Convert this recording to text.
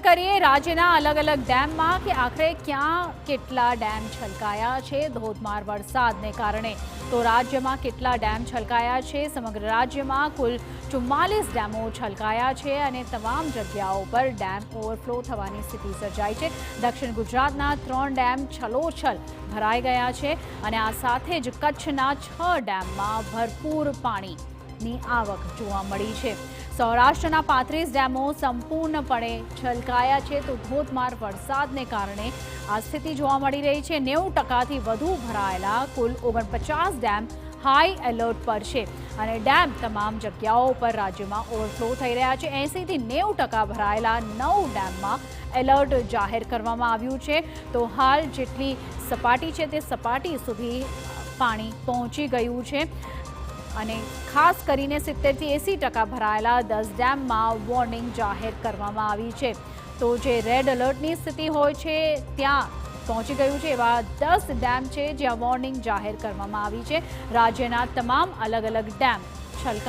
કરીએ રાજ્યના અલગ અલગ ડેમમાં કે આખરે ક્યાં કેટલા ડેમ છલકાયા છે ધોધમાર વરસાદને કારણે। તો રાજ્યમાં કેટલા ડેમ છલકાયા છે? સમગ્ર રાજ્યમાં કુલ 44 ડેમો છલકાયા છે અને તમામ જગ્યાઓ પર ડેમ ઓવરફ્લો થવાની સ્થિતિ સર્જાઈ છે। દક્ષિણ ગુજરાતના 3 ડેમ છલોછલ ભરાઈ ગયા છે અને આ સાથે જ કચ્છના 6 ડેમમાં ભરપૂર પાણીની આવક જોવા મળી છે। સૌરાષ્ટ્રના 35 ડેમો સંપૂર્ણપણે છલકાયા છે। તો ધોધમાર વરસાદને કારણે આ સ્થિતિ જોવા મળી રહી છે। 90%થી વધુ ભરાયેલા કુલ 49 ડેમ હાઈ એલર્ટ પર છે અને ડેમ તમામ જગ્યાઓ પર રાજ્યમાં ઓવરફ્લો થઈ રહ્યા છે। 80થી 90% ભરાયેલા 9 ડેમમાં એલર્ટ જાહેર કરવામાં આવ્યું છે। તો હાલ જેટલી સપાટી છે તે સપાટી સુધી પાણી પહોંચી ગયું છે અને ખાસ કરીને 70થી 80% ભરાયેલા 10 ડેમમાં વોર્નિંગ જાહેર કરવામાં આવી છે। તો જે રેડ એલર્ટની સ્થિતિ હોય છે ત્યાં પહોંચી ગયું છે એવા 10 ડેમ છે જ્યાં વોર્નિંગ જાહેર કરવામાં આવી છે। રાજ્યના તમામ અલગ અલગ ડેમ છલકાયા